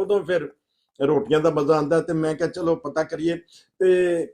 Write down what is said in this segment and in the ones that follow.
ਉਦੋਂ ਫਿਰ ਰੋਟੀਆਂ ਦਾ ਮਜ਼ਾ ਆਉਂਦਾ। ਤੇ ਮੈਂ ਕਿਹਾ ਚਲੋ ਪਤਾ ਕਰੀਏ, ਤੇ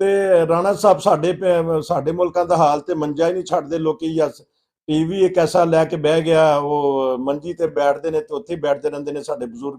ਤੇ ਰਾਣਾ ਸਾਹਿਬ, ਸਾਡੇ ਮੁਲਕਾਂ ਦਾ ਹਾਲ ਤੇ ਮੰਜਾ ਹੀ ਨਹੀਂ ਛੱਡਦੇ ਲੋਕੀ, ਜਾਂ ਟੀਵੀ ਇੱਕ ਐਸਾ ਲੈ ਕੇ ਬਹਿ ਗਿਆ, ਉਹ ਮੰਜੀ ਤੇ ਬੈਠਦੇ ਨੇ ਤੇ ਉੱਥੇ ਹੀ ਬੈਠਦੇ ਰਹਿੰਦੇ ਨੇ ਸਾਡੇ ਬਜ਼ੁਰਗ।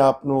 ਆਪ ਨੂੰ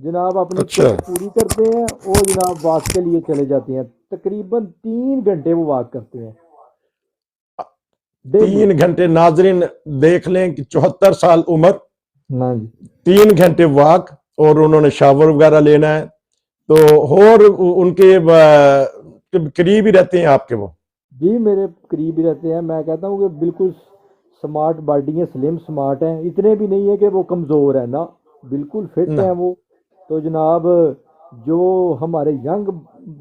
جناب اپنی اچھا کوشش پوری کرتے ہیں اور جناب واک کے لیے چلے جاتے ہیں، تقریباً 3 گھنٹے وہ واک کرتے ہیں ڈیلی۔ 3 گھنٹے ناظرین دیکھ لیں کہ 74 سال عمر، ہاں جی 3 گھنٹے واک، اور انہوں نے شاور وغیرہ لینا ہے تو، اور ان کے قریب ہی رہتے ہیں آپ کے وہ؟ جی، میرے قریب ہی رہتے ہیں، میں کہتا ہوں کہ بالکل سمارٹ باڈی ہے، سلم سمارٹ ہیں، اتنے بھی نہیں ہے کہ وہ کمزور ہے نا، بالکل فٹ نہ ہیں وہ۔ تو جناب جو ہمارے ینگ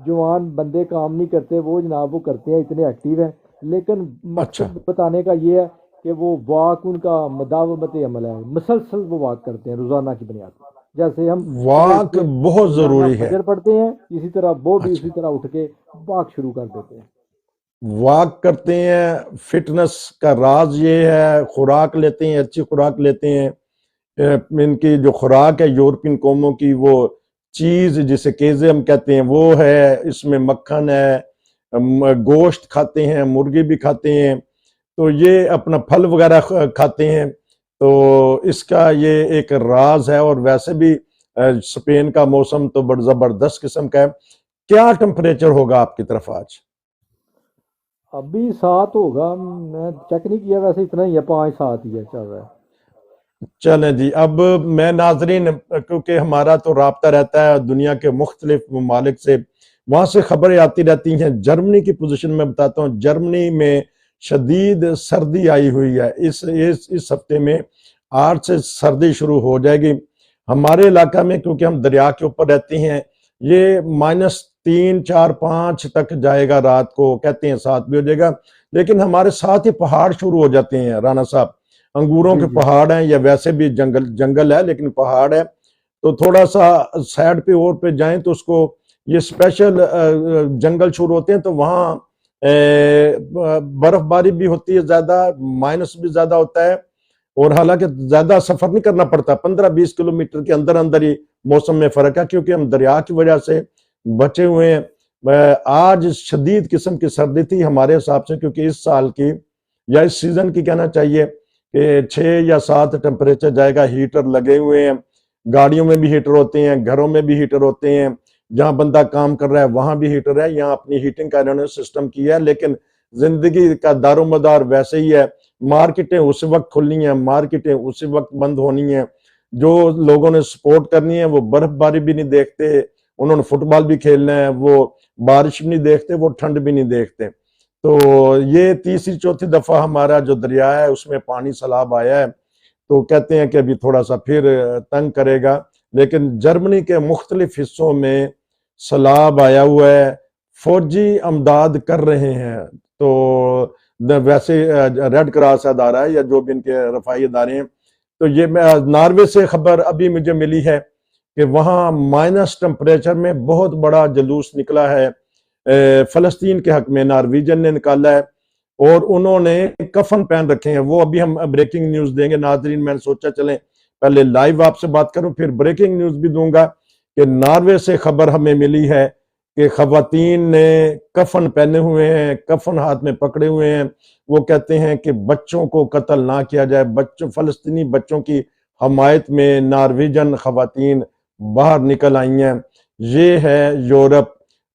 جوان بندے کام نہیں کرتے وہ جناب وہ کرتے ہیں، اتنے ایکٹیو ہیں، لیکن اچھا، مقصد بتانے کا یہ ہے کہ وہ واک ان کا مداومت عمل ہے، مسلسل وہ واک کرتے ہیں روزانہ کی بنیاد پر، جیسے ہم صبح اٹھ واک کے بہت روزانہ ضروری ہے۔ فجر پڑھتے ہیں، اسی طرح وہ بھی اچھا، اسی طرح اٹھ کے واک شروع کر دیتے ہیں۔ واک کرتے ہیں، فٹنس کا راز یہ ہے، خوراک لیتے ہیں، اچھی خوراک لیتے ہیں۔ ان کی جو خوراک ہے یورپین قوموں کی، وہ چیز جسے کیزے ہم کہتے ہیں وہ ہے، اس میں مکھن ہے، گوشت کھاتے ہیں، مرغی بھی کھاتے ہیں، تو یہ اپنا پھل وغیرہ کھاتے ہیں، تو اس کا یہ ایک راز ہے۔ اور ویسے بھی اسپین کا موسم تو بڑا زبردست قسم کا ہے۔ کیا ٹمپریچر ہوگا آپ کی طرف آج؟ ابھی 7 ہوگا، میں چیک نہیں کیا، ویسے اتنا ہی ہے، 5 7 ہی ہے چل رہا ہے۔ چلیں جی، اب میں ناظرین کیونکہ ہمارا تو رابطہ رہتا ہے دنیا کے مختلف ممالک سے، وہاں سے خبریں آتی رہتی ہیں۔ جرمنی کی پوزیشن میں بتاتا ہوں، جرمنی میں شدید سردی آئی ہوئی ہے، اس ہفتے میں 8 سے سردی شروع ہو جائے گی۔ ہمارے علاقہ میں کیونکہ ہم دریا کے اوپر رہتے ہیں، یہ -3 4 5 تک جائے گا، رات کو کہتے ہیں 7 بھی ہو جائے گا، لیکن ہمارے ساتھ ہی پہاڑ شروع ہو جاتے ہیں رانا صاحب، انگوروں جی کے جی پہاڑ ہیں، یا ویسے بھی جنگل ہے لیکن پہاڑ ہے، تو تھوڑا سا سائڈ پہ اور پہ جائیں تو اس کو یہ اسپیشل جنگل شروع ہوتے ہیں، تو وہاں برف باری بھی ہوتی ہے زیادہ، مائنس بھی زیادہ ہوتا ہے، اور حالانکہ زیادہ سفر نہیں کرنا پڑتا، 15 20 کلومیٹر کے اندر اندر ہی موسم میں فرق ہے، کیونکہ ہم دریا کی وجہ سے بچے ہوئے ہیں۔ آج شدید قسم کی سردی تھی ہمارے حساب سے، کیونکہ اس سال کی یا اس سیزن کی کہنا چاہیے کہ 6 یا 7 ٹمپریچر جائے گا، ہیٹر لگے ہوئے ہیں، گاڑیوں میں بھی ہیٹر ہوتے ہیں، گھروں میں بھی ہیٹر ہوتے ہیں، جہاں بندہ کام کر رہا ہے وہاں بھی ہیٹر ہے، یہاں اپنی ہیٹنگ کا انہوں نے سسٹم کیا ہے، لیکن زندگی کا دار و مدار ویسے ہی ہے۔ مارکیٹیں اس وقت کھلنی ہیں، مارکیٹیں اسی وقت بند ہونی ہیں، جو لوگوں نے سپورٹ کرنی ہے وہ برف باری بھی نہیں دیکھتے، انہوں نے فٹ بال بھی کھیلنا ہے، وہ بارش بھی نہیں دیکھتے، وہ ٹھنڈ بھی نہیں دیکھتے۔ تو یہ تیسری چوتھی دفعہ ہمارا جو دریا ہے اس میں پانی سیلاب آیا ہے، تو کہتے ہیں کہ ابھی تھوڑا سا پھر تنگ کرے گا، لیکن جرمنی کے مختلف حصوں میں سیلاب آیا ہوا ہے، فوجی امداد کر رہے ہیں، تو ویسے ریڈ کراس ادارہ ہے یا جو بھی ان کے رفائی ادارے ہیں، تو یہ ناروے سے خبر ابھی مجھے ملی ہے کہ وہاں مائنس ٹمپریچر میں بہت بڑا جلوس نکلا ہے فلسطین کے حق میں، نارویجن نے نکالا ہے، اور انہوں نے کفن پہن رکھے ہیں، وہ ابھی ہم بریکنگ نیوز دیں گے ناظرین، میں نے سوچا چلیں پہلے لائیو آپ سے بات کروں پھر بریکنگ نیوز بھی دوں گا، کہ ناروے سے خبر ہمیں ملی ہے کہ خواتین نے کفن پہنے ہوئے ہیں، کفن ہاتھ میں پکڑے ہوئے ہیں، وہ کہتے ہیں کہ بچوں کو قتل نہ کیا جائے، فلسطینی بچوں کی حمایت میں نارویجن خواتین باہر نکل آئی ہیں۔ یہ ہے یورپ،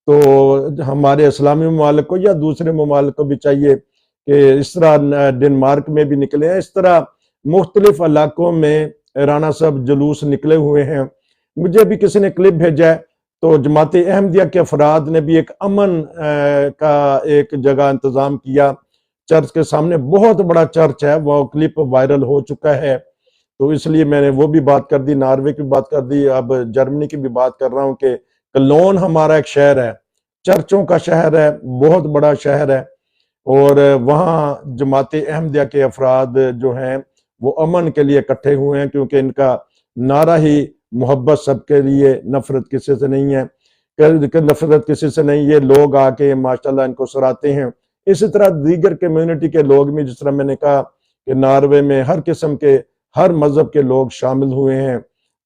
تو ہمارے اسلامی ممالک کو یا دوسرے ممالک کو بھی چاہیے کہ اس طرح ڈنمارک میں بھی نکلے ہیں، اس طرح مختلف علاقوں میں رانا صاحب جلوس نکلے ہوئے ہیں۔ مجھے بھی کسی نے کلپ بھیجا ہے، تو جماعت احمدیہ کے افراد نے بھی ایک امن کا ایک جگہ انتظام کیا، چرچ کے سامنے، بہت بڑا چرچ ہے، وہ کلپ وائرل ہو چکا ہے، تو اس لیے میں نے وہ بھی بات کر دی، ناروے کی بات کر دی، اب جرمنی کی بھی بات کر رہا ہوں کہ کلون ہمارا ایک شہر ہے، چرچوں کا شہر ہے، بہت بڑا شہر ہے، اور وہاں جماعت احمدیہ کے افراد جو ہیں وہ امن کے لیے اکٹھے ہوئے ہیں، کیونکہ ان کا نعرہ ہی محبت سب کے لیے، نفرت کسی سے نہیں ہے، نفرت کسی سے نہیں، یہ لوگ آ کے ماشاءاللہ ان کو سراتے ہیں۔ اسی طرح دیگر کمیونٹی کے لوگ بھی، جس طرح میں نے کہا کہ ناروے میں ہر قسم کے، ہر مذہب کے لوگ شامل ہوئے ہیں،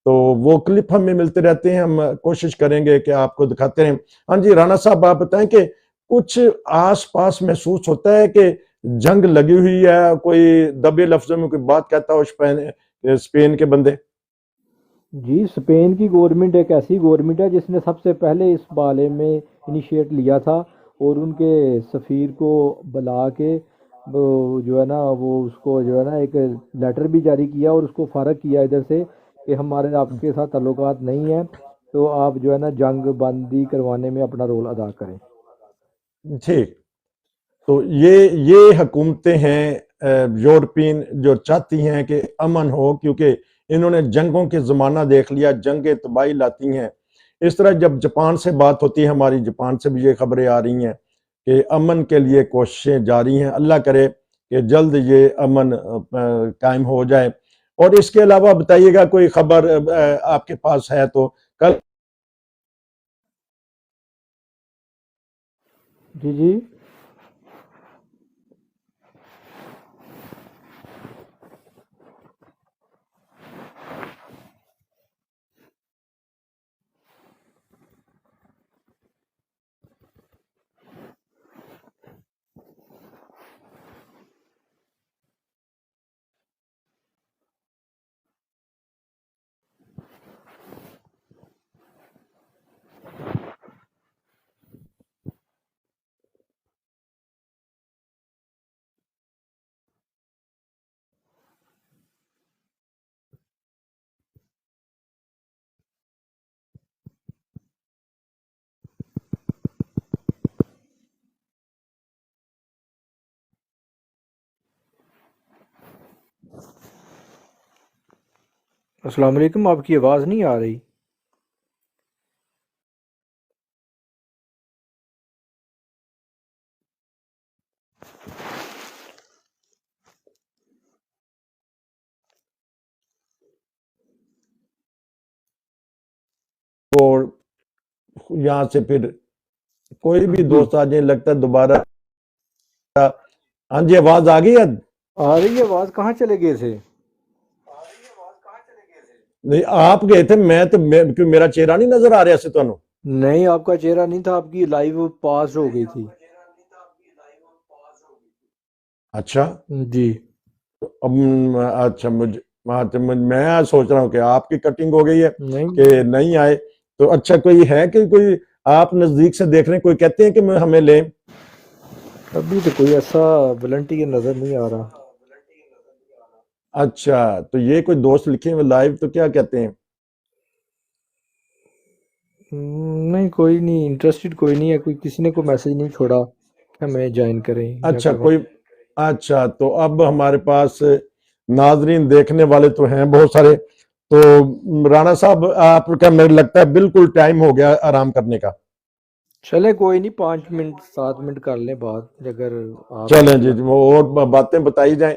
تو وہ کلپ ہمیں ملتے رہتے ہیں، ہم کوشش کریں گے کہ آپ کو دکھاتے ہیں۔ ہاں جی رانا صاحب، آپ بتائیں کہ کچھ آس پاس محسوس ہوتا ہے کہ جنگ لگی ہوئی ہے، کوئی دبے لفظوں میں کوئی بات کہتا ہو اسپین کے بندے؟ جی اسپین کی گورنمنٹ ایک ایسی گورنمنٹ ہے جس نے سب سے پہلے اس بارے میں انیشیٹ لیا تھا، اور ان کے سفیر کو بلا کے وہ جو ہے نا وہ اس کو جو ہے نا ایک لیٹر بھی جاری کیا اور اس کو فارغ کیا ادھر سے کہ ہمارے آپ کے ساتھ تعلقات نہیں ہیں، تو آپ جو ہے نا جنگ بندی کروانے میں اپنا رول ادا کریں۔ ٹھیک، تو یہ حکومتیں ہیں یورپین جو چاہتی ہیں کہ امن ہو، کیونکہ انہوں نے جنگوں کے زمانہ دیکھ لیا، جنگیں تباہی لاتی ہیں۔ اس طرح جب جاپان سے بات ہوتی ہے ہماری، جاپان سے بھی یہ خبریں آ رہی ہیں کہ امن کے لیے کوششیں جاری ہیں، اللہ کرے کہ جلد یہ امن قائم ہو جائے۔ اور اس کے علاوہ بتائیے گا کوئی خبر آپ کے پاس ہے تو کل جی جی السلام علیکم، آپ کی آواز نہیں آ رہی۔ اور یہاں سے پھر کوئی بھی جی دوست آ جائیں، لگتا ہے دوبارہ۔ ہاں جی، آواز آ گئی ہے؟ آ رہی ہے آواز، کہاں چلے گئے تھے؟ نہیں، آپ گئے تھے، میں تو کیوں میرا چہرہ نہیں نظر آ رہا سے تمہیں؟ نہیں آپ کا چہرہ نہیں تھا، آپ کی لائیو پاس ہو گئی تھی۔ اچھا، جی اچھا میں سوچ رہا ہوں کہ آپ کی کٹنگ ہو گئی ہے نہیں، کہ نہیں آئے تو۔ اچھا، کوئی ہے کہ کوئی آپ نزدیک سے دیکھ رہے ہیں، کوئی کہتے ہیں کہ ہمیں لیں؟ ابھی تو کوئی ایسا والنٹیئر نظر نہیں آ رہا۔ اچھا، تو یہ کوئی دوست لکھے ہوئے لائیو تو کیا کہتے ہیں؟ نہیں کوئی نہیں انٹرسٹڈ، کوئی نہیں ہے، کوئی کسی نے کوئی میسج نہیں چھوڑا کہ ہمیں جوائن کریں یا اچھا کروا۔ کوئی، اچھا تو اب ہمارے پاس ناظرین دیکھنے والے تو ہیں بہت سارے، تو رانا صاحب آپ کا مجھے لگتا ہے بالکل ٹائم ہو گیا آرام کرنے کا۔ چلے کوئی نہیں، 5 منٹ 7 منٹ کر لیں بات اگر آپ چلیں کو جی، وہ اور باتیں بتائی جائیں،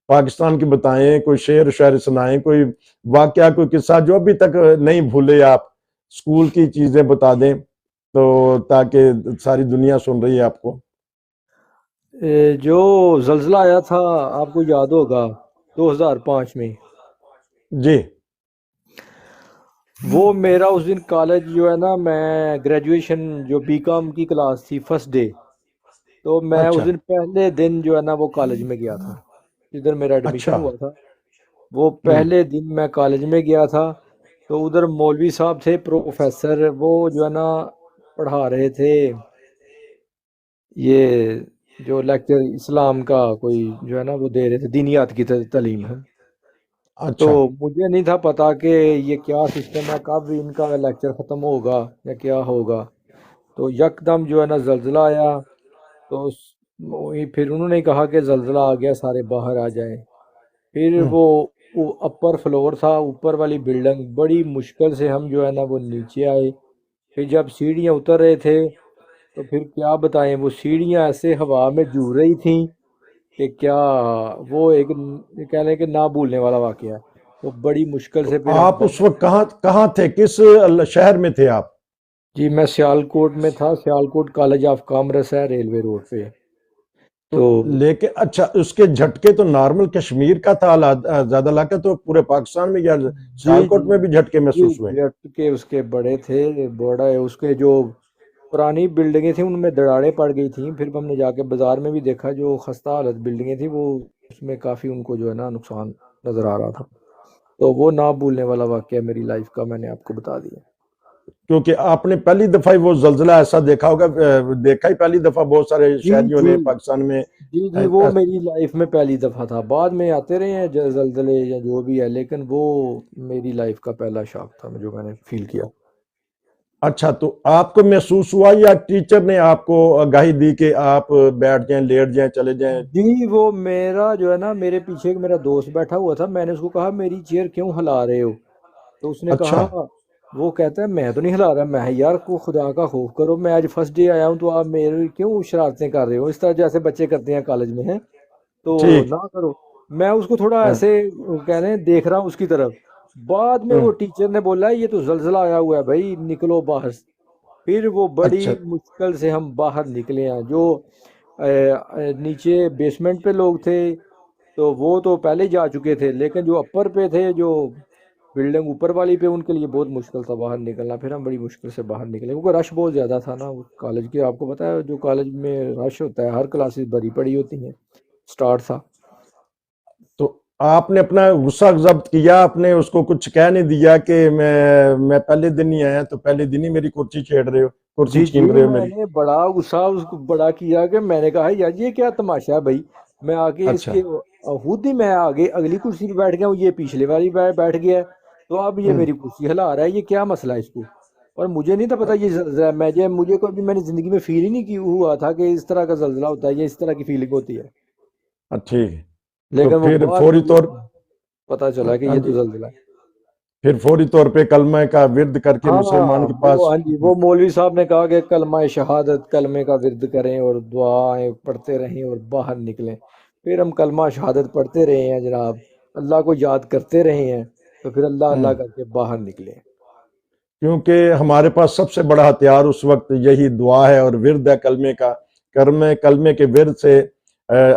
پاکستان کی بتائیں، کوئی شعر و شاعری سنائیں، کوئی واقعہ، کوئی قصہ جو ابھی تک نہیں بھولے آپ، اسکول کی چیزیں بتا دیں تو تاکہ ساری دنیا سن رہی ہے آپ کو۔ جو زلزلہ آیا تھا آپ کو یاد ہوگا 2005 میں، جی وہ میرا اس دن کالج جو ہے نا، میں گریجویشن جو بی کام کی کلاس تھی فرسٹ ڈے، تو میں اس اچھا دن پہلے دن جو ہے نا وہ کالج میں گیا تھا، جدھر میرا ایڈمیشن اچھا ہوا تھا وہ ہوں پہلے دن میں کالج میں گیا تھا۔ تو ادھر مولوی صاحب تھے پروفیسر، وہ جو ہے نا پڑھا رہے تھے یہ جو لیکچر اسلام کا کوئی جو ہے نا وہ دے رہے تھے، دینیات کی تعلیم ہے۔ تو اچھا مجھے نہیں تھا پتا کہ یہ کیا سسٹم ہے، کب ان کا لیکچر ختم ہوگا یا کیا ہوگا۔ تو یکدم جو ہے نا زلزلہ آیا، تو پھر انہوں نے کہا کہ زلزلہ آ گیا، سارے باہر آ جائیں۔ پھر ہوں وہ اپر فلور تھا، اوپر والی بلڈنگ، بڑی مشکل سے ہم جو ہے نا وہ نیچے آئے۔ پھر جب سیڑھیاں اتر رہے تھے تو پھر کیا بتائیں، وہ سیڑھیاں ایسے ہوا میں جھول رہی تھیں کہ کیا، وہ ایک کہہ لیں کہ نہ بھولنے والا واقعہ ہے۔ تو بڑی مشکل تو سے پھر ہم آپ اس وقت کہاں تھے، کس شہر میں تھے آپ؟ جی میں سیالکوٹ میں تھا، سیالکوٹ کالج آف کامرس ہے ریلوے روڈ پہ۔ تو تو لیکن اچھا، اس کے جھٹکے تو نارمل کشمیر کا تھا، زیادہ علاقہ تو پورے پاکستان میں یا جی سیالکوٹ جی میں بھی جھٹکے جی محسوس ہوئے؟ جٹ کے اس کے بڑے تھے، بڑا ہے اس کے جو پرانی بلڈنگیں تھیں ان میں دراڑیں پڑ گئی تھیں۔ پھر ہم نے جا کے بازار میں بھی دیکھا، جو خستہ حالت بلڈنگیں تھیں وہ اس میں کافی ان کو جو ہے نا نقصان نظر آ رہا تھا۔ تو وہ نہ بھولنے والا واقعہ میری لائف کا میں نے آپ کو بتا دیا۔ کیونکہ آپ نے پہلی دفعہ ہی وہ زلزلہ ایسا دیکھا ہوگا، دیکھا ہی پہلی دفعہ بہت سارے جی شہریوں جی نے پاکستان میں۔ جی جی، وہ میری لائف میں پہلی دفعہ تھا، بعد میں آتے رہے ہیں زلزلے یا جو بھی ہے، لیکن وہ میری لائف کا پہلا شاک تھا جو میں نے فیل کیا۔ اچھا، تو آپ کو محسوس ہوا یا ٹیچر نے آپ کو آگاہی دی کہ آپ بیٹھ جائیں، لیٹ جائیں، چلے جائیں؟ جی وہ میرا جو ہے نا، میرے پیچھے ایک میرا دوست بیٹھا ہوا تھا، میں نے اس کو کہا میری چیئر کیوں ہلا رہے ہو؟ تو اس نے اچھا، کہا، وہ کہتا ہے میں تو نہیں ہلا رہا، میں یار کو خدا کا خوف کرو، میں آج فرسٹ ڈے آیا ہوں تو آپ میرے کیوں شرارتیں کر رہے ہو اس طرح جیسے بچے کرتے ہیں کالج میں ہیں، تو ٹھیک، نہ کرو۔ میں اس کو تھوڑا ہاں، ایسے کہہ رہے ہیں دیکھ رہا ہوں اس کی طرف، بعد میں ہوں، وہ ٹیچر نے بولا یہ تو زلزلہ آیا ہوا ہے بھائی نکلو باہر۔ پھر وہ بڑی اچھا، مشکل سے ہم باہر نکلے ہیں، جو نیچے بیسمنٹ پہ لوگ تھے تو وہ تو پہلے جا چکے تھے، لیکن جو اپر پہ تھے، جو بلڈنگ اوپر والی پہ، ان کے لیے بہت مشکل تھا باہر نکلنا۔ پھر ہم بڑی مشکل سے باہر نکلے کیونکہ رش بہت زیادہ تھا نا کالج کے، آپ کو پتہ ہے جو کالج میں رش ہوتا ہے، ہر کلاسز بھری پڑی ہوتی ہیں، سٹارٹ تھا۔ تو آپ نے اپنا غصہ ضبط کیا؟ آپ نے اس کو کچھ کہہ نہیں دیا کہ میں پہلے دن ہی آیا تو پہلے دن ہی میری کرسی چھیڑ رہے ہو، کرسی جی جی، چھین رہے ہو میں میری؟ نے بڑا غصہ اس کو بڑا کیا کہ میں نے کہا یار یہ کیا تماشا ہے بھائی، میں آگے اس اچھا، کے خود ہی میں آگے اگلی کرسی پہ بیٹھ گیا ہوں، یہ پچھلے والی بیٹھ گیا ہے، تو اب یہ ہوں، میری کرسی ہلا رہا ہے، یہ کیا مسئلہ ہے اس کو؟ اور مجھے نہیں تھا پتا یہ زلزلہ ہے، مجھے کبھی میں نے زندگی میں فیل ہی نہیں کی ہوا تھا کہ اس طرح کا زلزلہ ہوتا ہے یا اس طرح کی فیلنگ ہوتی ہے، ٹھیک ہے۔ تو لیکن وہ پھر بعد فوری میں طور مجھے پتا چلا کہ ہاں یہ تو جی، زلزلہ ہے۔ پھر فوری طور پہ کلمہ کا ورد کر کے ہاں مسلمان کے وہ، پاس؟ ہاں جی، وہ مولوی صاحب نے کہا کہ کلمہ شہادت، کلمے کا ورد کریں اور دعائیں پڑھتے رہیں اور باہر نکلیں۔ پھر ہم کلمہ شہادت پڑھتے رہے ہیں جناب، اللہ کو یاد کرتے رہے ہیں، تو پھر اللہ ہوں، اللہ کر کے باہر نکلے۔ کیونکہ ہمارے پاس سب سے بڑا ہتھیار اس وقت یہی دعا ہے اور ورد ہے کلمے کا۔ کلمے کے ورد سے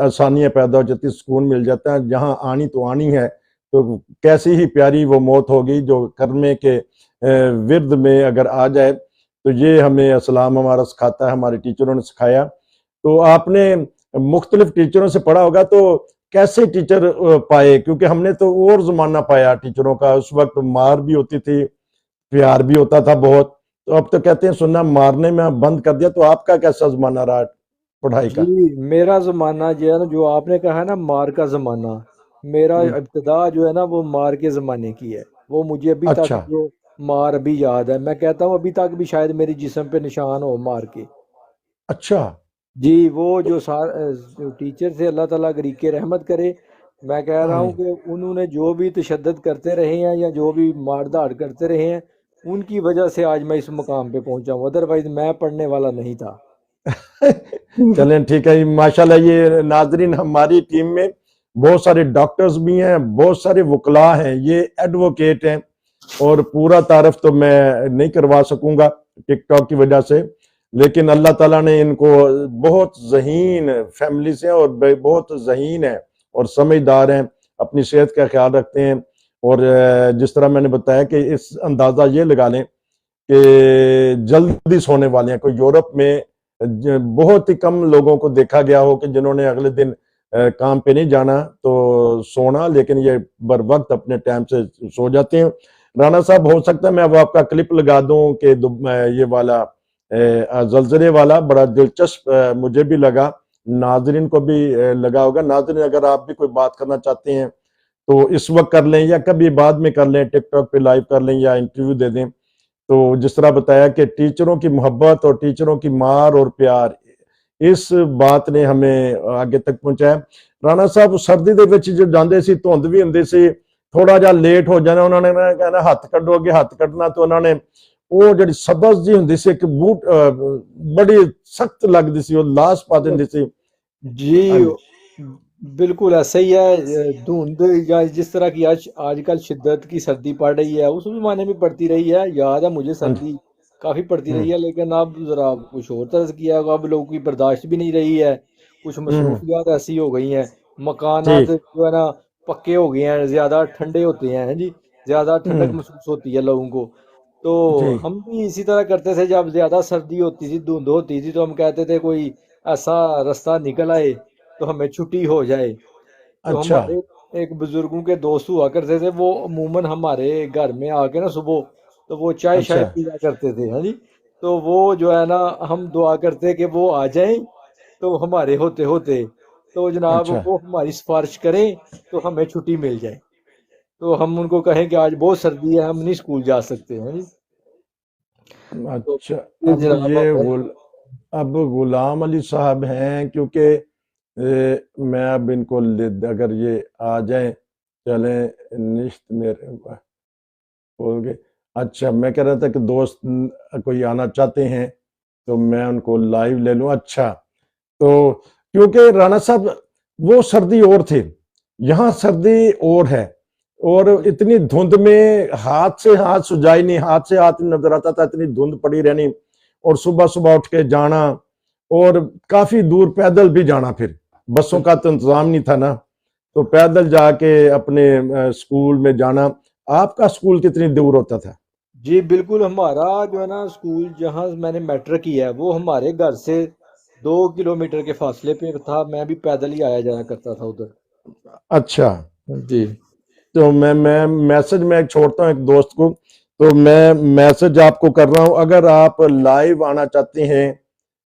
آسانیاں پیدا ہو جاتی، سکون مل جاتا ہے، جہاں آنی تو آنی ہے۔ تو کیسی ہی پیاری وہ موت ہوگی جو کلمے کے ورد میں اگر آ جائے، تو یہ ہمیں اسلام ہمارا سکھاتا ہے، ہمارے ٹیچروں نے سکھایا۔ تو آپ نے مختلف ٹیچروں سے پڑھا ہوگا، تو کیسے ٹیچر پائے؟ کیونکہ ہم نے تو اور زمانہ پایا ٹیچروں کا، اس وقت مار بھی ہوتی تھی، پیار بھی ہوتا تھا بہت۔ تو اب تو کہتے ہیں سننا مارنے میں بند کر دیا، تو آپ کا کیسا زمانہ رہا پڑھائی کا؟ جی میرا زمانہ جو ہے نا، جو آپ نے کہا ہے نا مار کا زمانہ، میرا ہوں، ابتدا جو ہے نا وہ مار کے زمانے کی ہے، وہ مجھے ابھی تک اچھا، جو مار ابھی یاد ہے، میں کہتا ہوں ابھی تک بھی شاید میری جسم پہ نشان ہو مار کے۔ اچھا، جی وہ تو جو ٹیچر تھے، اللہ تعالیٰ غریق رحمت کرے، میں کہہ رہا ہوں آمین۔ کہ انہوں نے جو بھی تشدد کرتے رہے ہیں یا جو بھی مار دھاڑ کرتے رہے ہیں، ان کی وجہ سے آج میں اس مقام پہ پہنچا ہوں، ادروائز میں پڑھنے والا نہیں تھا۔ چلیں ٹھیک ہے، ماشاءاللہ یہ ناظرین ہماری ٹیم میں بہت سارے ڈاکٹرز بھی ہیں، بہت سارے وکلاء ہیں، یہ ایڈوکیٹ ہیں، اور پورا تعارف تو میں نہیں کروا سکوں گا ٹک ٹاک کی وجہ سے، لیکن اللہ تعالیٰ نے ان کو بہت ذہین فیملی سے اور بہت ذہین ہیں اور سمجھدار ہیں، اپنی صحت کا خیال رکھتے ہیں۔ اور جس طرح میں نے بتایا کہ اس اندازہ یہ لگا لیں کہ جلدی سونے والے ہیں، کوئی یورپ میں بہت ہی کم لوگوں کو دیکھا گیا ہو کہ جنہوں نے اگلے دن کام پہ نہیں جانا تو سونا، لیکن یہ بر وقت اپنے ٹائم سے سو جاتے ہیں۔ رانا صاحب، ہو سکتا ہے میں اب آپ کا کلپ لگا دوں کہ یہ والا زلزلے والا بڑا دلچسپ مجھے بھی لگا، ناظرین کو بھی لگا ہوگا۔ ناظرین اگر آپ بھی کوئی بات کرنا چاہتے ہیں تو اس وقت کر لیں، یا کبھی بعد میں کر لیں، ٹک ٹاک پہ لائیو کر لیں یا انٹرویو دے دیں۔ تو جس طرح بتایا کہ ٹیچروں کی محبت اور ٹیچروں کی مار اور پیار، اس بات نے ہمیں آگے تک پہنچایا۔ رانا صاحب، سردی دے وچ جو جاندے سی، دھند بھی ہوندی سی، تھوڑا جا لیٹ ہو جانا، انہوں نے کہنا ہاتھ کڈو گے، ہاتھ کڈنا، تو انہوں نے وہ جڑی سبز جی ہوندی سی ایک بوٹ بڑی سخت لگدی سی، وہ لاس پا دیندی سی۔ ہاں جی جی، بالکل ایسا ہی ہے، دھند یا جس طرح کی آج کل شدت کی سردی پڑ رہی ہے، اس زمانے میں پڑتی رہی ہے، یاد ہے مجھے ہاں جی، سردی کافی پڑتی ہوں، رہی ہے، لیکن اب ذرا کچھ اور طرح سے کیا ہے، اب لوگوں کی برداشت بھی نہیں رہی ہے، کچھ ہوں، مصروفیات ایسی ہو گئی ہیں، مکانات ٹھیک، جو ہے نا پکے ہو گئے ہیں، زیادہ ٹھنڈے ہوتے ہیں جی، زیادہ ٹھنڈک ہوں، محسوس ہوتی ہے لوگوں کو، تو ٹھیک، ہم بھی اسی طرح کرتے تھے، جب زیادہ سردی ہوتی تھی، دھند ہوتی تھی، تو ہم کہتے تھے کوئی ایسا راستہ نکل آئے تو ہمیں چھٹی ہو جائے، تو اچھا، ایک بزرگوں کے دوست ہوا کرتے تھے، وہ عموماً ہمارے گھر میں آ کے نا صبح تو وہ چائے شائے اچھا پیا کرتے تھے، ہاں جی۔ تو وہ جو ہے نا ہم دعا کرتے کہ وہ آ جائیں تو ہمارے ہوتے ہوتے تو جناب اچھا وہ ہماری سفارش کریں تو ہمیں چھٹی مل جائے، تو ہم ان کو کہیں کہ آج بہت سردی ہے، ہم نہیں اسکول جا سکتے ہیں جی۔ تو اچھا یہ اب جناب یہ اب غلام علی صاحب ہیں، کیونکہ میں اب ان کو اگر یہ آ جائیں چلیں نشت میرے بول گئے۔ اچھا میں کہہ رہا تھا کہ دوست کوئی آنا چاہتے ہیں تو میں ان کو لائیو لے لوں۔ اچھا تو کیونکہ رانا صاحب وہ سردی اور تھی، یہاں سردی اور ہے، اور اتنی دھند میں ہاتھ سے ہاتھ سجائی نہیں، ہاتھ سے ہاتھ نظر آتا تھا، اتنی دھند پڑی رہنی، اور صبح صبح اٹھ کے جانا، اور کافی دور پیدل بھی جانا، پھر بسوں کا تو انتظام نہیں تھا نا، تو پیدل جا کے اپنے اسکول میں جانا۔ آپ کا اسکول کتنی دور ہوتا تھا؟ جی بالکل، ہمارا جو ہے نا اسکول جہاں میں نے میٹرک کیا ہے وہ ہمارے گھر سے 2 کلومیٹر کے فاصلے پہ تھا، میں بھی پیدل ہی آیا جایا کرتا تھا ادھر اچھا جی۔ تو میں میسج میں چھوڑتا ہوں ایک دوست کو، تو میں میسج آپ کو کر رہا ہوں، اگر آپ لائیو آنا چاہتے ہیں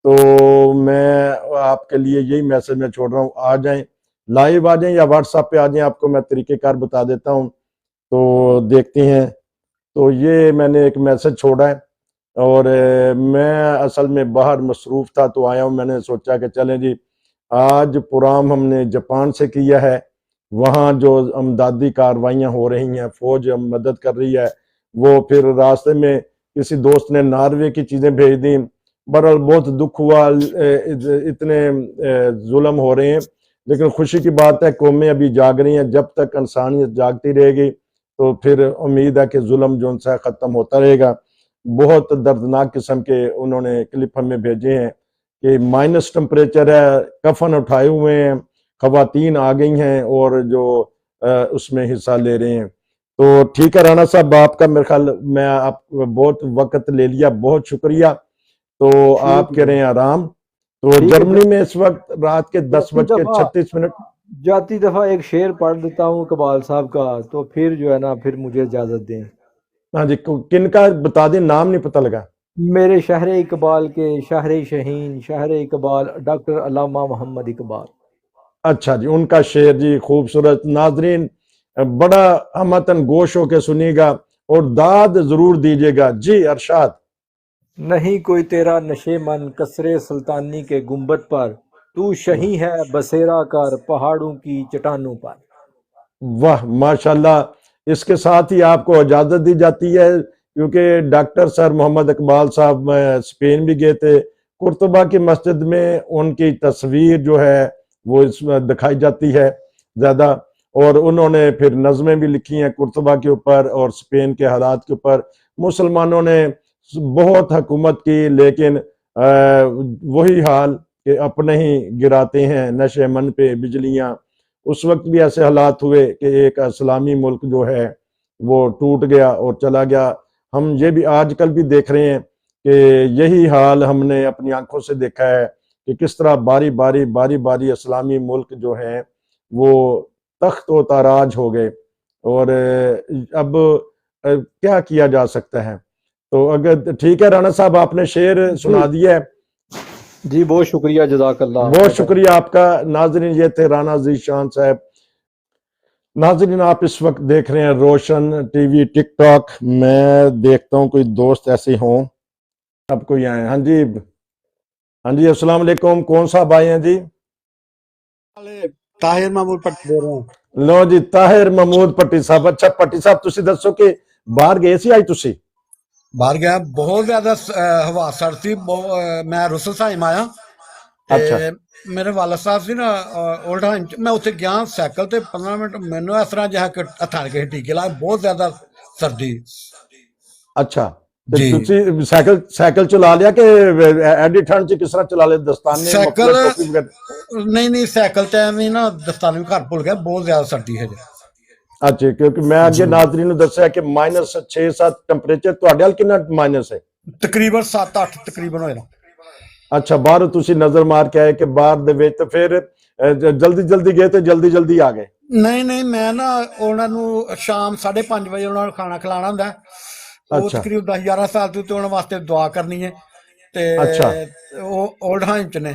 تو میں آپ کے لیے یہی میسج میں چھوڑ رہا ہوں، آ جائیں، لائیو آ جائیں یا واٹس ایپ پہ آ جائیں، آپ کو میں طریقہ کار بتا دیتا ہوں، تو دیکھتے ہیں۔ تو یہ میں نے ایک میسج چھوڑا ہے، اور میں اصل میں باہر مصروف تھا تو آیا ہوں، میں نے سوچا کہ چلیں جی آج پروگرام ہم نے جاپان سے کیا ہے، وہاں جو امدادی کاروائیاں ہو رہی ہیں، فوج مدد کر رہی ہے، وہ پھر راستے میں کسی دوست نے ناروے کی چیزیں بھیج دیں، بہرحال بہت دکھ ہوا، اتنے ظلم ہو رہے ہیں، لیکن خوشی کی بات ہے قومیں ابھی جاگ رہی ہیں، جب تک انسانیت جاگتی رہے گی تو پھر امید ہے کہ ظلم جو ان سے ختم ہوتا رہے گا۔ بہت دردناک قسم کے انہوں نے کلپ ہمیں بھیجے ہیں کہ مائنس ٹمپریچر ہے، کفن اٹھائے ہوئے ہیں، خواتین آ گئی ہیں اور جو اس میں حصہ لے رہے ہیں۔ تو ٹھیک ہے رانا صاحب، آپ کا میرے خیال میں آپ بہت وقت لے لیا، بہت شکریہ۔ تو ٹھیک آپ کہہ رہے ہیں آرام، تو ٹھیک ہے، جرمنی میں اس وقت رات کے 10 جاتی بج کے دفعہ 36 منٹ۔ جاتی دفعہ ایک شعر پڑھ دیتا ہوں اقبال صاحب کا، تو پھر جو ہے نا پھر مجھے اجازت دیں۔ ہاں جی، کن کا بتا دیں، نام نہیں پتہ لگا۔ میرے شہر اقبال کے شہر شہین شہر اقبال ڈاکٹر علامہ محمد اقبال۔ اچھا جی، ان کا شعر جی خوبصورت، ناظرین بڑا ہمتن گوش ہو کے سنیے گا اور داد ضرور دیجیے گا۔ جی ارشاد۔ نہیں کوئی تیرا نشے من کسرے سلطانی کے گنبد پر، تو شہی ہے بسیرا کر پہاڑوں کی چٹانوں پر۔ واہ ماشاءاللہ، اس کے ساتھ ہی آپ کو اجازت دی جاتی ہے، کیونکہ ڈاکٹر سر محمد اقبال صاحب اسپین بھی گئے تھے، قرطبہ کی مسجد میں ان کی تصویر جو ہے وہ اس میں دکھائی جاتی ہے زیادہ، اور انہوں نے پھر نظمیں بھی لکھی ہیں قرطبہ کے اوپر اور اسپین کے حالات کے اوپر۔ مسلمانوں نے بہت حکومت کی، لیکن وہی حال کہ اپنے ہی گراتے ہیں نشے من پہ بجلیاں۔ اس وقت بھی ایسے حالات ہوئے کہ ایک اسلامی ملک جو ہے وہ ٹوٹ گیا اور چلا گیا۔ ہم یہ بھی آج کل بھی دیکھ رہے ہیں کہ یہی حال ہم نے اپنی آنکھوں سے دیکھا ہے کہ کس طرح باری باری اسلامی ملک جو ہیں وہ تخت و تاراج ہو گئے، اور اب کیا جا سکتا ہے۔ تو اگر ٹھیک ہے رانا صاحب، آپ نے شعر سنا دیا ہے، جی بہت شکریہ، جزاک اللہ۔ بہت شکریہ آپ کا۔ ناظرین یہ تھے رانا ذیشان صاحب۔ ناظرین آپ اس وقت دیکھ رہے ہیں روشن ٹی وی ٹک ٹاک۔ میں دیکھتا ہوں کوئی دوست ایسے ہوں، اب کوئی آئے۔ ہاں جی، ہاں جی، السلام علیکم، کون صاحب آئے ہیں جی؟ طاہر محمود پٹی بول رہا ہوں۔ لو جی طاہر محمود پٹی صاحب۔ اچھا پٹی صاحب تسی دسو کہ باہر گئے سی آئی تسی؟ باہر گیا بہت زیادہ ہوا سر سی، میں رسل صاحب آیا اچھا میرے والد صاحب سی نا اولڈ ہائم، میں اتنے گیا سائیکل تے 15 منٹ مینو اس طرح جہاں ہتھا کے ٹیکے لائے، بہت زیادہ سردی۔ اچھا تو جی تسی سائیکل چلا لیا کہ ایڈی ٹھنڈ چ کس طرح چلا لیا، دستانے سائیکل مفلر ٹوپی وغیرہ؟ نہیں سائیکل ٹائم ہی نا دستانے بھی گھر بھول گیا، بہت زیادہ سردی ہے جی۔ اچھا کیونکہ میں اگے ناظرین دسیا کہ -6-7 ٹمپریچر تواڈے ال کنا مائنس ہے؟ تقریباً 7-8 تقریباً ہوئے نا۔ اچھا باہر تسی نظر مار کے آئے کہ باہر دے وچ، تو پھر ਜਲਦੀ ਜਲਦੀ ਗਏ ਤੇ ਜਲਦੀ ਜਲਦੀ ਆ ਗਏ? ਨਹੀਂ ਨਹੀਂ, ਮੈਂ ਨਾ ਉਹਨਾਂ ਨੂੰ ਸ਼ਾਮ 5:30 ਵਜੇ ਉਹਨਾਂ ਨੂੰ ਖਾਣਾ ਖਿਲਾਉਣਾ ਹੁੰਦਾ। ਉਹ ਅੱਛਾ ਤਕਰੀਬ 10-11 ਸਾਲ ਤੋਂ ਤੇ ਉਹਨਾਂ ਵਾਸਤੇ ਦੁਆ ਕਰਨੀ ਹੈ ਤੇ ਅੱਛਾ ਉਹ 올ਡ ਹਾਈਮ ਚ ਨੇ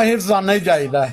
ਅਸੀਂ ਰੋਜ਼ਾਨਾ ਹੀ ਜਾਈਦਾ ਹੈ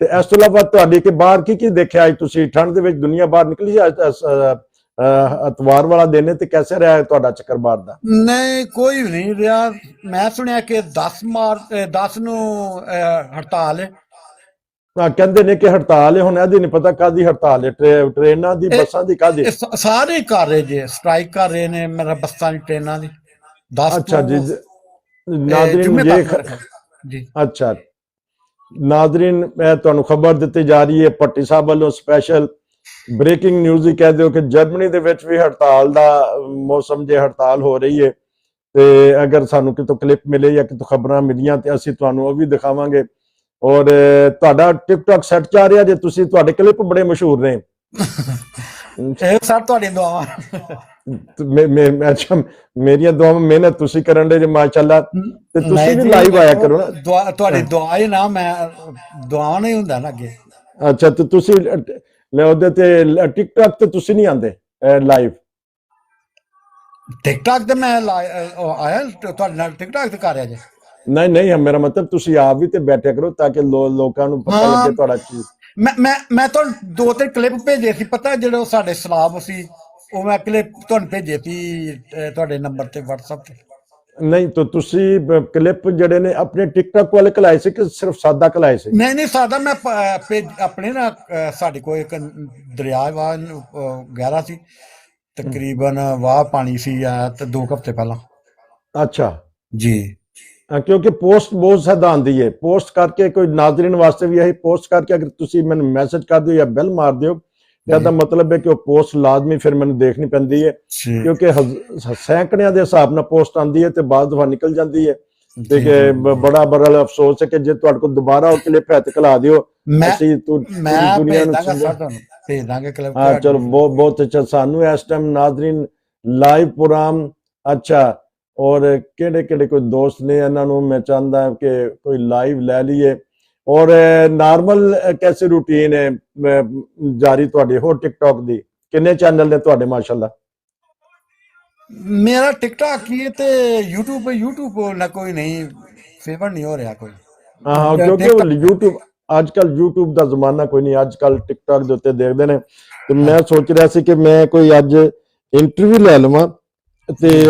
ਤੇ ਇਸ ਤੋਂ ਇਲਾਵਾ ਤੁਹਾਡੇ ਕੇ ਬਾਹਰ ਕੀ ਦੇਖਿਆ ਅੱਜ ਤੁਸੀਂ? ਠੰਡ ਦੇ ਵਿੱਚ ਦੁਨੀਆ ਬਾਹਰ ਨਿਕਲੀ ਅਤਵਾਰ ਵਾਲਾ ਦਿਨ ਤੇ ਕੈਸੇ ਰਿਹਾ ਤੁਹਾਡਾ ਚੱਕਰ ਬਾਹਰ ਦਾ? ਨਹੀਂ, ਕੋਈ ਵੀ ਨਹੀਂ ਰਿਹਾ। ਮੈਂ ਸੁਣਿਆ ਕਿ 10 ਨੂੰ ਹੜਤਾਲ ਹੈ। ਕਹਿੰਦੇ ਨੇ ਕਿ ਹੜਤਾਲ ਹੈ, ਹੁਣ ਇਹਦੀ ਨਹੀਂ ਪਤਾ ਕਾਦੀ ਹੜਤਾਲ ਹੈ, ਟ੍ਰੇਨਾਂ ਦੀ, ਬੱਸਾਂ ਦੀ, ਕਾਦੀ? ਇਹ ਸਾਰੇ ਹੀ ਕਰ ਰਹੇ ਜੇ, ਸਟ੍ਰਾਈਕ ਕਰ ਰਹੇ ਨੇ ਮੇਰਾ ਬੱਸਾਂ ਦੀ, ਟ੍ਰੇਨਾਂ ਦੀ। 10 ਅੱਛਾ ਜੀ ਨਾਜ਼ਰੀਨ ਜੁਮੇ ਇਹ ਤੱਕ ਜੀ। ਅੱਛਾ ਨਾਜ਼ਰੀਨ, ਮੈਂ ਤੁਹਾਨੂੰ ਖਬਰ ਦਿੱਤੀ ਜਾ ਰਹੀ ਹੈ ਭੱਟੀ ਸਾਹਿਬ ਵੱਲੋਂ ਸਪੈਸ਼ਲ ਬ੍ਰੇਕਿੰਗ ਨਿਊਜ਼ ਹੀ ਕਹਿ ਦਿਓ ਕਿ ਜਰਮਨੀ ਦੇ ਵਿੱਚ ਵੀ ਹੜਤਾਲ ਦਾ ਮੌਸਮ ਜੇ ਹੜਤਾਲ ਹੋ ਰਹੀ ਹੈ ਤੇ ਅਗਰ ਸਾਨੂੰ ਕਿਤੋਂ ਕਲਿੱਪ ਮਿਲੇ ਜਾਂ ਕਿਤੋਂ ਖਬਰਾਂ ਮਿਲੀਆਂ ਤੇ ਅਸੀਂ ਤੁਹਾਨੂੰ ਉਹ ਵੀ ਦਿਖਾਵਾਂਗੇ। ਔਰ ਤੁਹਾਡਾ ਟਿਕਟੌਕ ਸੈੱਟ ਚੱਲ ਰਿਹਾ ਜੇ, ਤੁਸੀਂ ਤੁਹਾਡੇ ਕਲਿੱਪ ਬੜੇ ਮਸ਼ਹੂਰ ਨੇ। ਇਹ ਸਰ ਤੁਹਾਡੀ ਦੁਆ। ਅੱਛਾ, ਮੇਰੀਆਂ ਦੁਆਵਾਂ, ਮਿਹਨਤ ਤੁਸੀਂ ਕਰਨ ਦੇ ਜੇ ਮਾਸ਼ਾਅੱਲਾ, ਤੇ ਤੁਸੀਂ ਵੀ ਲਾਈਵ ਆਇਆ ਕਰੋ ਨਾ। ਤੁਹਾਡੀ ਦੁਆ ਹੀ ਨਾ, ਮੈਂ ਦੁਆ ਨਹੀਂ ਹੁੰਦਾ ਨਾ ਅੱਗੇ। ਅੱਛਾ ਤੇ ਤੁਸੀਂ ਉਹਦੇ ਤੇ ਟਿਕਟੌਕ ਤੇ ਤੁਸੀਂ ਨਹੀਂ ਆਉਂਦੇ ਲਾਈਵ? ਟਿਕਟੌਕ ਤੇ ਮੈਂ ਆਇਆ ਤੁਹਾਡੇ ਨਾਲ, ਟਿਕਟੌਕ ਤੇ ਕਰ ਰਿਹਾ ਜੇ। ਨਹੀਂ ਨਹੀਂ, ਮੇਰਾ ਮਤਲਬ ਤੁਸੀਂ ਆਪ ਵੀ ਤੇ ਬੈਠਿਆ ਕਰੋ ਤਾਂ ਕਿ ਲੋਕਾਂ ਨੂੰ ਪਤਾ ਲੱਗੇ ਤੁਹਾਡਾ ਚੀਜ਼। ਮੈਂ ਤੁਹਾਨੂੰ 2-3 ਕਲਿੱਪ ਭੇਜੇ ਸੀ, ਪਤਾ ਜਿਹੜੇ ਸਾਡੇ ਸਲਾਬ ਸੀ, ਉਹ ਮੈਂ ਕਲਿੱਪ ਤੁਹਾਨੂੰ ਭੇਜੇ ਸੀ ਤੁਹਾਡੇ ਨੰਬਰ ਤੇ WhatsApp ਤੇ। ਨਹੀਂ ਤਾਂ ਤੁਸੀਂ ਕਲਿੱਪ ਜਿਹੜੇ ਨੇ ਆਪਣੇ ਟਿਕਟੌਕ ਵਾਲੇ ਕਲਾਏ ਸੀ ਕਿ ਸਿਰਫ ਸਾਦਾ ਕਲਾਏ ਸੀ? ਨਹੀਂ ਸਾਦਾ ਮੈਂ ਆਪਣੇ ਨਾ ਸਾਡੇ ਕੋਲ ਇੱਕ ਦਰਿਆ ਵਾਹ ਗਹਿਰਾ ਸੀ, ਤਕਰੀਬਨ ਵਾਹ ਪਾਣੀ ਸੀ ਤੇ 2 ਹਫ਼ਤੇ ਪਹਿਲਾਂ। ਅੱਛਾ ਜੀ, ਕਿਉਂਕਿ ਪੋਸਟ ਬਹੁਤ ਜ਼ਿਆਦਾ ਆਉਂਦੀ ਹੈ। ਪੋਸਟ ਕਰਕੇ ਕੋਈ ਨਾਜ਼ਰੀਨ ਵਾਸਤੇ ਵੀ ਇਹੀ ਪੋਸਟ ਕਰਕੇ ਅਗਰ ਤੁਸੀਂ ਮੈਨੂੰ ਮੈਸੇਜ ਕਰ ਦਿਓ ਜਾਂ ਬੈਲ ਮਾਰ ਦਿਓ, ਇਹਦਾ ਮਤਲਬ ਹੈ ਕਿ ਉਹ ਪੋਸਟ ਲਾਜ਼ਮੀ ਫਿਰ ਮੈਨੂੰ ਦੇਖਣੀ ਪੈਂਦੀ ਹੈ, ਕਿਉਂਕਿ ਸੈਂਕੜਿਆਂ ਦੇ ਹਿਸਾਬ ਨਾਲ ਪੋਸਟ ਆਉਂਦੀ ਹੈ ਤੇ ਬਾਅਦ ਦਫਾ ਨਿਕਲ ਜਾਂਦੀ ਹੈ। ਤੇ ਬੜਾ ਬੜਾ ਅਫਸੋਸ ਹੈ ਕਿ ਜੇ ਤੁਹਾਡੇ ਕੋਲ ਦੁਬਾਰਾ ਉਹ ਕਲਿੱਪ ਹੈ ਤੇ ਖਿਲਾ ਦਿਓ, ਅਸੀਂ ਦੁਨੀਆ ਨੂੰ ਭੇਜ ਦਾਂਗੇ ਕਲਿੱਪ। ਹਾਂ ਚਲੋ, ਬਹੁਤ ਬਹੁਤ ਅੱਛਾ। ਸਾਨੂੰ ਇਸ ਟਾਈਮ ਨਾਜ਼ਰੀਨ ਲਾਈਵ ਪ੍ਰੋਗਰਾਮ, ਅੱਛਾ, ਔਰ ਕਿਹੜੇ ਕਿਹੜੇ ਕੋਈ ਦੋਸਤ ਨੇ ਇਹਨਾਂ ਨੂੰ ਮੈਂ ਚਾਹੁੰਦਾ ਕਿ ਕੋਈ ਲਾਈਵ ਲੈ ਲਈਏ। ਔਰ ਨਾਰਮਲ ਕੈਸੇ ਰੂਟੀਨ ਹੈ ਜਾਰੀ ਤੁਹਾਡੇ ਹੋਰ ਟਿਕਟੌਕ ਦੀ? ਕਿੰਨੇ ਚੈਨਲ ਨੇ ਤੁਹਾਡੇ ਮਾਸ਼ਾਅੱਲਾ? ਮੇਰਾ ਟਿਕਟੌਕ ਕੀ ਹੈ ਤੇ YouTube ਨਾ ਕੋਈ ਨਹੀਂ, ਫੇਵਰ ਨਹੀਂ ਹੋ ਰਿਹਾ ਕੋਈ। ਹਾਂ, ਕਿਉਂਕਿ YouTube ਅੱਜ ਕੱਲ YouTube ਦਾ ਜ਼ਮਾਨਾ ਕੋਈ ਨਹੀਂ, ਅੱਜ ਕੱਲ ਟਿਕਟੌਕ ਦੇ ਉੱਤੇ ਦੇਖਦੇ ਨੇ। ਤੇ ਮੈਂ ਸੋਚ ਰਿਹਾ ਸੀ ਕਿ ਮੈਂ ਕੋਈ ਅੱਜ ਇੰਟਰਵਿਊ ਲੈ ਲਵਾਂ ਤੇ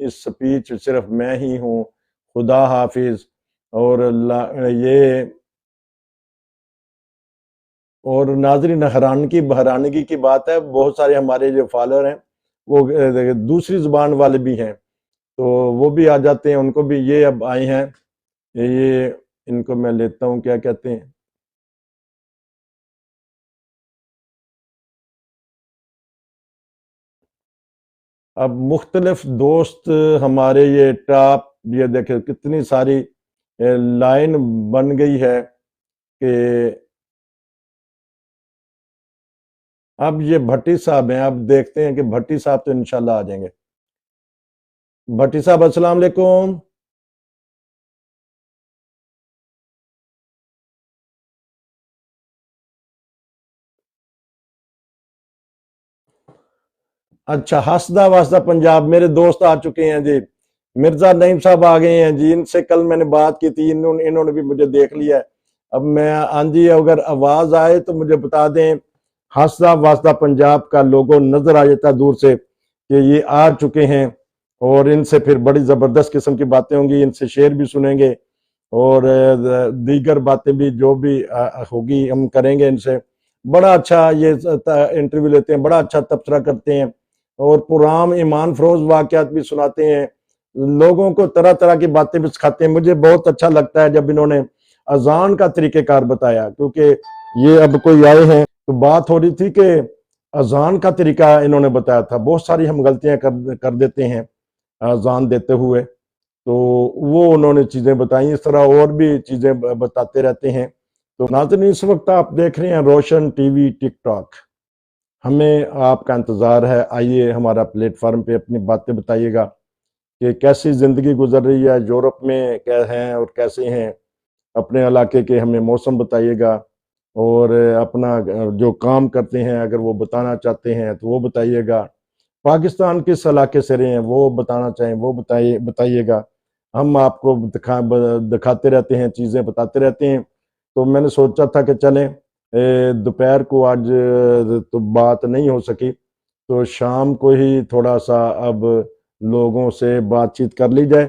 اس سپیچ صرف میں ہی ہوں. خدا حافظ. اور ناظرین حیرانگی کی بات ہے، بہت سارے ہمارے جو فالوور ہیں وہ دوسری زبان والے بھی ہیں، تو وہ بھی آ جاتے ہیں. ان کو بھی یہ اب آئے ہیں، یہ ان کو میں لیتا ہوں، کیا کہتے ہیں، اب مختلف دوست ہمارے یہ ٹاپ، یہ دیکھیں کتنی ساری لائن بن گئی ہے کہ اب یہ بھٹی صاحب ہیں. اب دیکھتے ہیں کہ بھٹی صاحب تو انشاءاللہ آ جائیں گے. بھٹی صاحب السلام علیکم. اچھا، ہسدہ واسدہ پنجاب میرے دوست آ چکے ہیں جی. مرزا نعیم صاحب آ گئے ہیں جی، ان سے کل میں نے بات کی تھی، انہوں نے بھی مجھے دیکھ لیا ہے. اب میں ہاں جی، اگر آواز آئے تو مجھے بتا دیں. ہسدہ واسدہ پنجاب کا لوگو نظر آ جاتا دور سے کہ یہ آ چکے ہیں، اور ان سے پھر بڑی زبردست قسم کی باتیں ہوں گی. ان سے شعر بھی سنیں گے اور دیگر باتیں بھی جو بھی ہوگی ہم کریں گے ان سے. بڑا اچھا یہ انٹرویو لیتے ہیں، بڑا اچھا تبصرہ کرتے ہیں، اور پرام ایمان فروز واقعات بھی سناتے ہیں. لوگوں کو طرح طرح کی باتیں بھی سکھاتے ہیں. مجھے بہت اچھا لگتا ہے جب انہوں نے اذان کا طریقہ کار بتایا، کیونکہ یہ اب کوئی آئے ہیں تو بات ہو رہی تھی کہ اذان کا طریقہ انہوں نے بتایا تھا. بہت ساری ہم غلطیاں کر دیتے ہیں اذان دیتے ہوئے، تو وہ انہوں نے چیزیں بتائیں. اس طرح اور بھی چیزیں بتاتے رہتے ہیں. تو ناظرین، اس وقت آپ دیکھ رہے ہیں روشن ٹی وی ٹک ٹاک. ہمیں آپ کا انتظار ہے. آئیے ہمارا پلیٹ فارم پہ اپنی باتیں بتائیے گا کہ کیسی زندگی گزر رہی ہے، یورپ میں کیا ہیں اور کیسے ہیں. اپنے علاقے کے ہمیں موسم بتائیے گا، اور اپنا جو کام کرتے ہیں اگر وہ بتانا چاہتے ہیں تو وہ بتائیے گا. پاکستان کس علاقے سے رہے ہیں وہ بتانا چاہیں وہ بتائیے گا. ہم آپ کو دکھاتے رہتے ہیں، چیزیں بتاتے رہتے ہیں. تو میں نے سوچا تھا کہ چلیں دوپہر کو آج تو بات نہیں ہو سکی، تو شام کو ہی تھوڑا سا اب لوگوں سے بات چیت کر لی جائے.